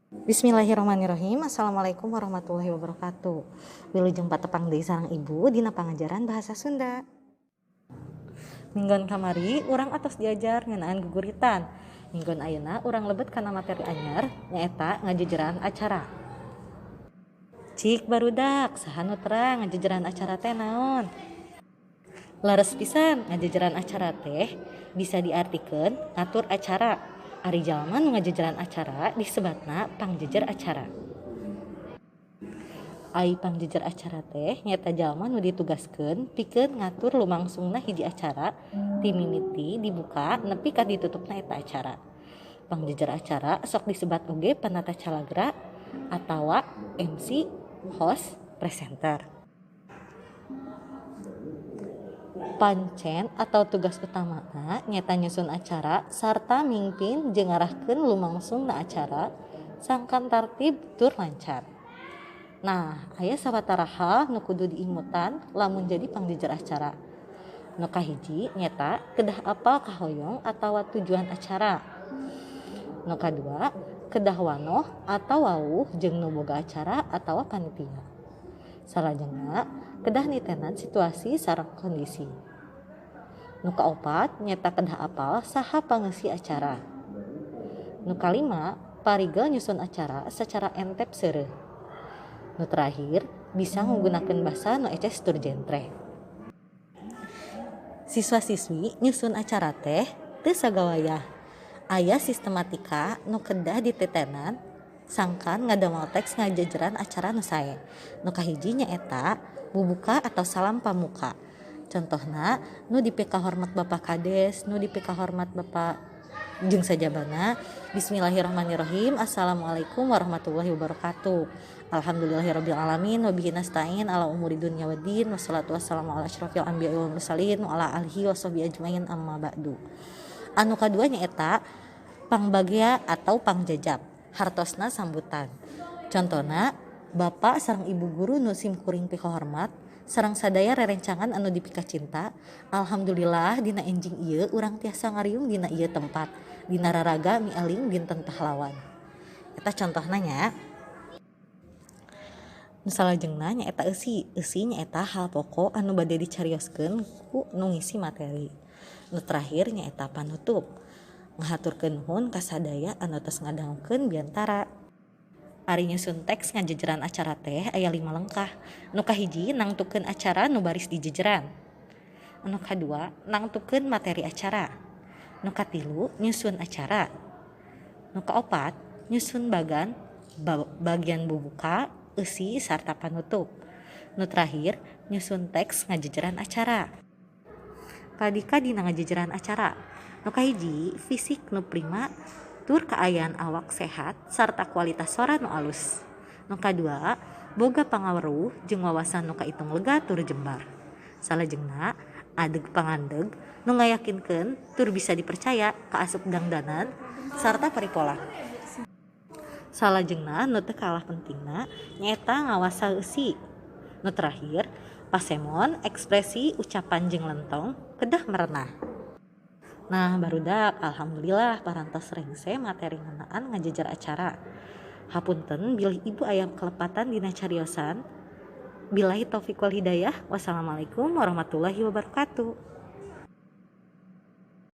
Bismillahirrahmanirrahim. Assalamualaikum warahmatullahi wabarakatuh. Wilujeng patepang deui sareng ibu dina pangajaran bahasa Sunda. Minggon kamari urang atos diajar ngeunaan guguritan. Minggon ayeuna urang lebet kana materi anyar nyaeta ngajejeran acara. Cik barudak, saha nu terang ngajejeran acara teh naon? Lares pisan ngajejeran acara teh bisa diartikeun ngatur acara. Ari jalma nu ngajejeran acara disebatna pangjejer acara. Ai pangjejer acara teh nyata jalma nu ditugaskeun pikeun ngatur lumangsungna hiji acara ti mimiti dibuka nepi ka ditutupna eta acara. Pangjejer acara sok disebat oge panata calagra atawa MC, host, presenter. Pancen atau tugas utamana nyata nyusun acara sarta mingpin jeung ngarahkeun lumangsungna acara sangkan tartib tur lancar. Nah, aya sawatara hal nu kudu diingutan lamun jadi pangjejer acara. Nu kahiji nyata kedah apal kahoyong atawa tujuan acara. Nu kadua kedah wanoh atau wawuh jeung nu boga acara atawa panitia. Salajengna kedah nitenan situasi sareng kondisi. Nu kaopat nyata kedah apal saha pangeussi acara. Nu kalima parigel nyusun acara secara entep seureuh. Nu terakhir bisa menggunakan bahasa nu eces tur jentre. Siswa-siswi nyusun acara teh teu sagawayah. Aya sistematika nu kedah ditetenan sangkan ngadamel teks ngajejeran acara nu sae. Nu kahiji nyaeta bubuka atau salam pamuka. Contohna nu dipeu kahormat Bapak Kades, nu dipeu kahormat Bapak jeung sajabana. Bismillahirrahmanirrahim. Assalamualaikum warahmatullahi wabarakatuh. Alhamdulillahirabbil alamin wa bihi nasta'in ala umuri dunya waddin wassalatu wassalamu ala asyrofil anbiya'i wal mursalin wa ala alihi washabihi ajmain amma ba'du. Anu kadua nyaeta pangbagea atau pangjajab, hartosna sambutan. Contohna Bapak sareng Ibu guru nu simkuring pikohormat sareng sadaya rerencangan anu dipika cinta. Alhamdulillah dina enjing ieu urang tiasa ngariung dina ieu tempat dina raraga mialing dinten pahlawan. Eta contohna nya. Nu salajengna nyaeta eusi. Eusi nyaeta hal pokok anu bade dicarioskeun ku nu ngisi materi. Nu terakhir nyaeta panutup. Ngahaturkeun nuhun ka sadaya anu tos ngadangukeun biantara. Ari nyusun teks ngajejeran acara teh aya 5 langkah. Nu kahiji nangtukeun acara nu baris dijejeran. Nu kadua nangtukeun materi acara. Nu katilu nyusun acara. Nu kaopat nyusun bagian bubuka, eusi sarta panutup. Nu terakhir nyusun teks ngajejeran acara. Padika dina ngajejeran acara. Nu kahiji fisik nu prima tur kaayaan awak sehat sarta kualitas suara nu alus. Nu kadua boga pangaweruh jeung wawasan nu kaitung lega tur jembar. Salajengna adeg pangandeg nu ngayakinkeun tur bisa dipercaya kaasup dangdanan sarta paripola. Salajengna nu teu kalah pentingna nyaeta ngawasa eusi. Nu terakhir pasemon, ekspresi, ucapan jeung lentong kedah merenah. Nah barudak, alhamdulillah parantos rengse materi ngeunaan ngajejer acara. Hapunten bilih ibu aya kelepatan dina cariosan. Billahi taufiq wal hidayah. Wassalamualaikum warahmatullahi wabarakatuh.